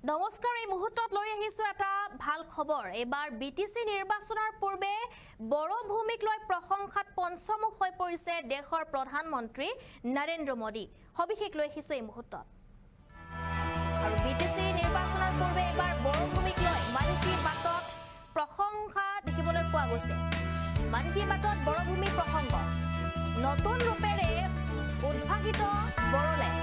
নমস্কাৰ এই মুহূৰ্তত লৈ আহিছো এটা ভাল খবৰ এবাৰ বিটিসি নিৰ্বাচনৰ পূৰ্বে বড়ো ভূমিক লৈ প্ৰশংসাত পঞ্চমুখ হৈ পৰিছে দেশৰ প্ৰধানমন্ত্ৰী নৰেন্দ্ৰ মোদী সবিশেষ লৈ আহিছো এই মুহূৰ্তত আৰু বিটিসি নিৰ্বাচনৰ পূৰ্বে এবাৰ বড়ো ভূমিক লৈ মন কি বাতত প্ৰশংসা দেখিবলৈ পোৱা গৈছে মন কি বাতত বড়ো ভূমি প্ৰসংগ নতুন ৰূপেৰে উদ্ভাসিত বড়োলেণ্ড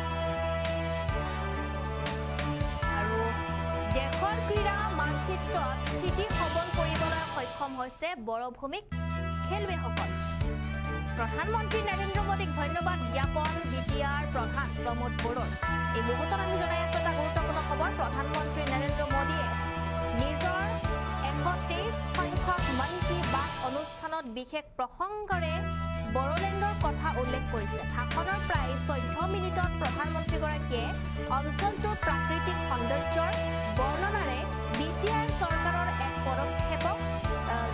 দেশৰ ক্ৰীড়া মানচিত্ৰত স্থিতি সবল কৰিবলৈ সক্ষম হৈছে বড়ো ভূমিক খেলুৱৈসকল প্ৰধানমন্ত্ৰী নৰেন্দ্ৰ মোদীক ধন্যবাদ জ্ঞাপন বিটিআৰ প্ৰধান প্ৰমোদ বড়োৰ এই মুহূৰ্তত আমি জনাই আছো এটা গুৰুত্বপূৰ্ণ খবৰ প্ৰধানমন্ত্ৰী নৰেন্দ্ৰ মোদীয়ে নিজৰ 123 সংখ্যক মন কি বাত অনুষ্ঠানত বিশেষ প্ৰসংগৰে বড়োলেণ্ডৰ কথা উল্লেখ কৰিছে ভাষণৰ প্ৰায় 14 মিনিটত প্ৰধানমন্ত্ৰীগৰাকীয়ে অঞ্চলটোৰ প্ৰাকৃতিক সৌন্দৰ্যৰ বৰ্ণনাৰে বিটিআৰ চৰকাৰৰ এক পদক্ষেপক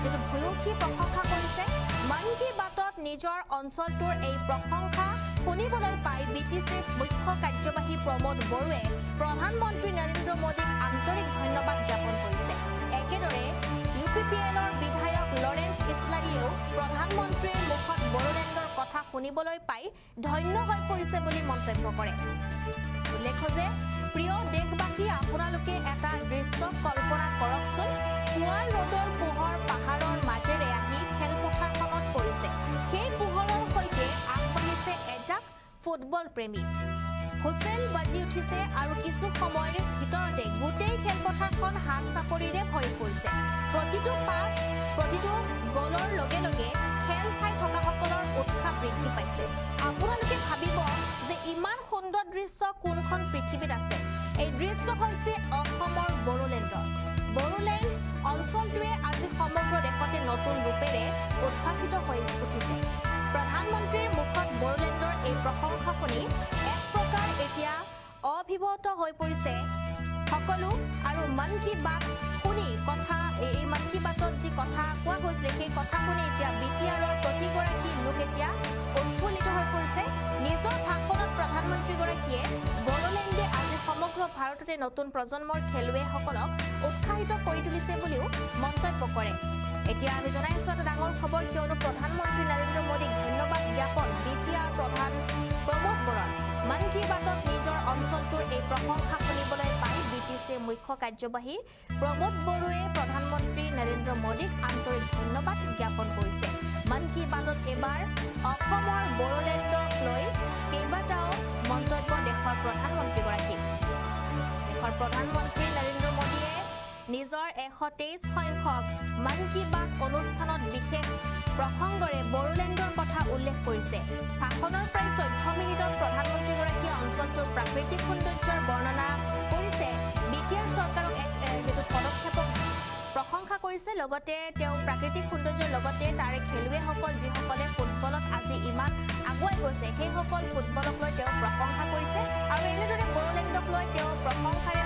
যেটো ভূয়সী প্ৰশংসা কৰিছে মন কি বাতত নিজৰ অঞ্চলটোৰ এই প্ৰশংসা শুনিবলৈ পাই বিটিসিৰ মুখ্য কাৰ্যবাহী প্ৰমোদ বড়োৱে প্ৰধানমন্ত্ৰী নৰেন্দ্ৰ মোদীক আন্তৰিক ধন্যবাদ জ্ঞাপন কৰিছে একেদৰে ইউপিপিএলৰ বিধায়ক লৰেন্স ইছলাৰীয়েও প্ৰধানমন্ত্ৰীৰ মুখত বড়োলেণ্ডৰ কথা শুনিবলৈ পাই ধন্য হৈ পৰিছে বুলি মন্তব্য কৰে উল্লেখ্য যে প্ৰিয় দেশবাসী আপোনালোকে এটা দৃশ্য কল্পনা কৰকচোন পুৱাৰ ৰ'দৰ পোহৰ পাহাৰৰ মাজেৰে আহি খেলপথাৰখনত পৰিছে সেই পোহৰৰ সৈতে আগবাঢ়িছে এজাক ফুটবল প্ৰেমী হুছেল বাজি উঠিছে আৰু কিছু সময়ৰ ভিতৰতে গোটেই খেলপথাৰখন হাত চাপৰিৰে ভৰি পৰিছে প্ৰতিটো পাছ প্ৰতিটো গলৰ লগে লগে খেল চাই থকা সকলৰ উৎসাহ বৃদ্ধি পাইছে আপোনালোকে ভাবিব যে ইমান সুন্দৰ দৃশ্য কোনখন পৃথিৱীত আছে এই দৃশ্য হৈছে অসমৰ বড়োলেণ্ড অঞ্চলটোৱে আজি সমগ্ৰ দেশতে নতুন ৰূপেৰে উদ্ভাসিত হৈ উঠিছে প্ৰধানমন্ত্ৰীৰ মুখত বড়োলেণ্ডৰ এই প্ৰশংসা শুনি এক প্ৰকাৰ এতিয়া অভিভূত হৈ পৰিছে সকলো আৰু মন কি বাত শুনি কথা এই মন কি বাতত যি কথা কোৱা হৈছিল সেই কথা শুনি এতিয়া বিটিআৰৰ প্ৰতিগৰাকী লোক এতিয়া উৎফুল্লিত হৈ পৰিছে নিজৰ ভাষণত প্ৰধানমন্ত্ৰীগৰাকীয়ে বড়োলেণ্ডে আজি সমগ্ৰ ভাৰততে নতুন প্ৰজন্মৰ খেলুৱৈসকলক উৎসাহিত কৰি তুলিছে বুলিও মন্তব্য কৰে এতিয়া আমি জনাইছো এটা ডাঙৰ খবৰ কিয়নো প্ৰধানমন্ত্ৰী নৰেন্দ্ৰ মোদীক ধন্যবাদ জ্ঞাপন বিটিআৰ প্ৰধান প্ৰমোদ বড়োৰ মন কি বাতত নিজৰ অঞ্চলটোৰ এই প্ৰশংসা শুনিবলৈ পাই বিটিসিৰ মুখ্য কাৰ্যবাহী প্ৰমোদ বড়োৱে প্ৰধানমন্ত্ৰী নৰেন্দ্ৰ মোদীক আন্তৰিক ধন্যবাদ জ্ঞাপন কৰিছে মন কি বাতত এবাৰ অসমৰ বড়োলেণ্ডক লৈ কেইবাটাও মন্তব্য দেশৰ প্ৰধানমন্ত্ৰীগৰাকী নৰেন্দ্ৰ মোদীয়ে নিজৰ 123 সংখ্যক মন কি বাত অনুষ্ঠানত বিশেষ প্ৰসংগৰে বড়োলেণ্ডৰ কথা উল্লেখ কৰিছে ভাষণৰ প্ৰায় 14 মিনিটত প্ৰধানমন্ত্ৰীগৰাকীয়ে অঞ্চলটোৰ প্ৰাকৃতিক সৌন্দৰ্যৰ বৰ্ণনা কৰিছে বিটিআৰ চৰকাৰক এক যেটো পদক্ষেপক প্ৰশংসা কৰিছে লগতে তেওঁ প্ৰাকৃতিক সৌন্দৰ্যৰ লগতে তাৰে খেলুৱৈসকল যিসকলে ফুটবলত আজি ইমান আগুৱাই গৈছে সেই সকল ফুটবলক লৈ তেওঁ প্ৰশংসা কৰিছে আৰু এনেদৰে বড়োলেণ্ডক লৈ তেওঁ প্ৰশংসাৰে